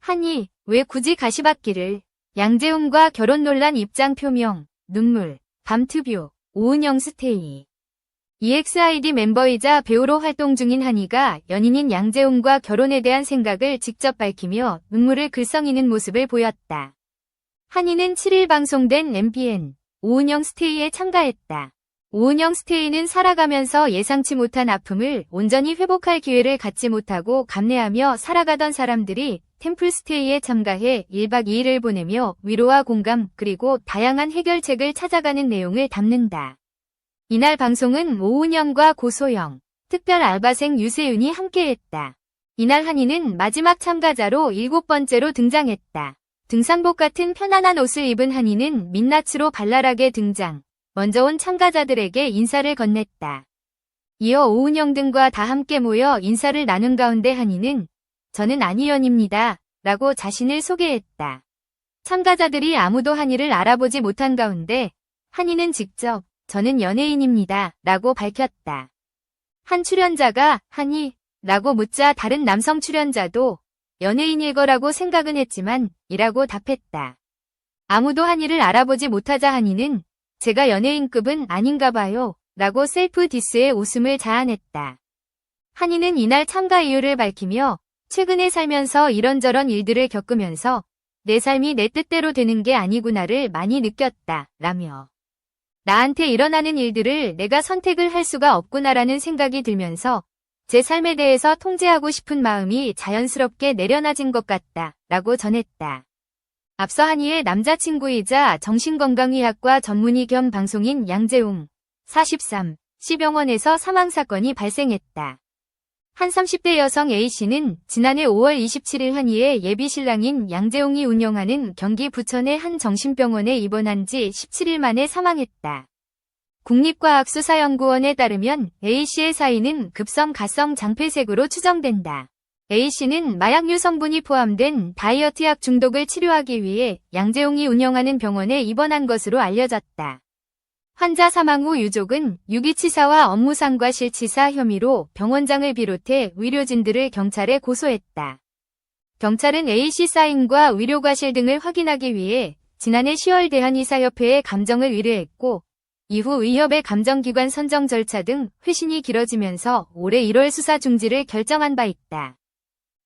한이, 왜 굳이 가시밭길을? 양재웅과 결혼 논란 입장 표명, 눈물, 밤투뷰, 오은영 스테이. EXID 멤버이자 배우로 활동 중인 한이가 연인인 양재웅과 결혼에 대한 생각을 직접 밝히며 눈물을 글썽이는 모습을 보였다. 한이는 7일 방송된 MBN, 오은영 스테이에 참가했다. 오은영 스테이는 살아가면서 예상치 못한 아픔을 온전히 회복할 기회를 갖지 못하고 감내하며 살아가던 사람들이 템플스테이에 참가해 1박 2일을 보내며 위로와 공감 그리고 다양한 해결책을 찾아가는 내용을 담는다. 이날 방송은 오은영과 고소영, 특별 알바생 유세윤이 함께했다. 이날 한이는 마지막 참가자로 7번째로 등장했다. 등산복 같은 편안한 옷을 입은 한이는 민낯으로 발랄하게 등장. 먼저 온 참가자들에게 인사를 건넸다. 이어 오은영 등과 다 함께 모여 인사를 나눈 가운데 한이는 저는 안희연입니다. 라고 자신을 소개했다. 참가자들이 아무도 한이를 알아보지 못한 가운데 한이는 직접 저는 연예인입니다. 라고 밝혔다. 한 출연자가 한이? 라고 묻자 다른 남성 출연자도 연예인일 거라고 생각은 했지만 이라고 답했다. 아무도 한이를 알아보지 못하자 한이는 제가 연예인급은 아닌가 봐요. 라고 셀프 디스에 웃음을 자아냈다. 한이는 이날 참가 이유를 밝히며 최근에 살면서 이런저런 일들을 겪으면서 내 삶이 내 뜻대로 되는 게 아니구나를 많이 느꼈다. 라며 나한테 일어나는 일들을 내가 선택을 할 수가 없구나라는 생각이 들면서 제 삶에 대해서 통제하고 싶은 마음이 자연스럽게 내려놔진 것 같다. 라고 전했다. 앞서 한이의 남자친구이자 정신건강의학과 전문의 겸 방송인 양재웅, 43시 병원에서 사망사건이 발생했다. 한 30대 여성 A씨는 지난해 5월 27일 한이의 예비신랑인 양재웅이 운영하는 경기 부천의 한 정신병원에 입원한 지 17일 만에 사망했다. 국립과학수사연구원에 따르면 A씨의 사인은 급성 가성 장폐색으로 추정된다. A씨는 마약류 성분이 포함된 다이어트약 중독을 치료하기 위해 양재웅이 운영하는 병원에 입원한 것으로 알려졌다. 환자 사망 후 유족은 유기치사와 업무상과 실치사 혐의로 병원장을 비롯해 의료진들을 경찰에 고소했다. 경찰은 A씨 사인과 의료과실 등을 확인하기 위해 지난해 10월 대한의사협회에 감정을 의뢰했고 이후 의협의 감정기관 선정 절차 등 회신이 길어지면서 올해 1월 수사 중지를 결정한 바 있다.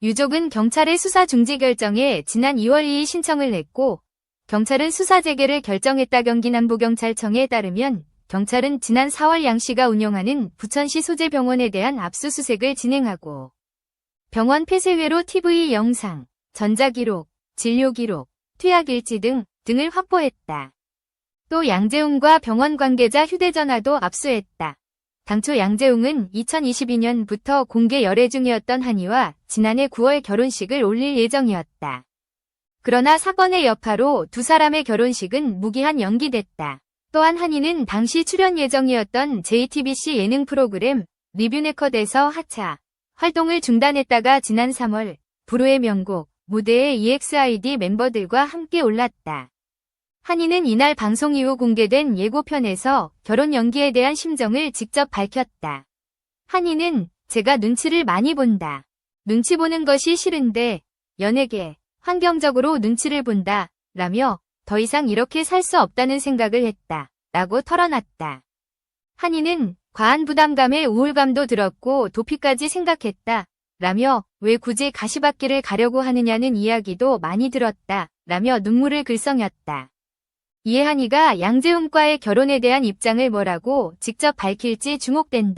유족은 경찰의 수사 중지 결정에 지난 2월 2일 신청을 냈고 경찰은 수사 재개를 결정했다. 경기남부경찰청에 따르면 경찰은 지난 4월 양씨가 운영하는 부천시 소재 병원에 대한 압수수색을 진행하고 병원 폐쇄회로 TV 영상, 전자기록, 진료기록, 투약일지 등을 확보했다. 또 양재웅과 병원 관계자 휴대전화도 압수했다. 당초 양재웅은 2022년부터 공개 열애 중이었던 한이와 지난해 9월 결혼식을 올릴 예정이었다. 그러나 사건의 여파로 두 사람의 결혼식은 무기한 연기됐다. 또한 한이는 당시 출연 예정이었던 JTBC 예능 프로그램 리뷰네컷에서 하차 활동을 중단했다가 지난 3월 불후의 명곡 무대에 EXID 멤버들과 함께 올랐다. 한이는 이날 방송 이후 공개된 예고편에서 결혼 연기에 대한 심정을 직접 밝혔다. 한이는 제가 눈치를 많이 본다. 눈치 보는 것이 싫은데 연예계, 환경적으로 눈치를 본다. 라며 더 이상 이렇게 살 수 없다는 생각을 했다. 라고 털어놨다. 한이는 과한 부담감에 우울감도 들었고 도피까지 생각했다. 라며 왜 굳이 가시밭길을 가려고 하느냐는 이야기도 많이 들었다. 라며 눈물을 글썽였다. 이에 한이가 양재웅과의 결혼에 대한 입장을 뭐라고 직접 밝힐지 주목된다.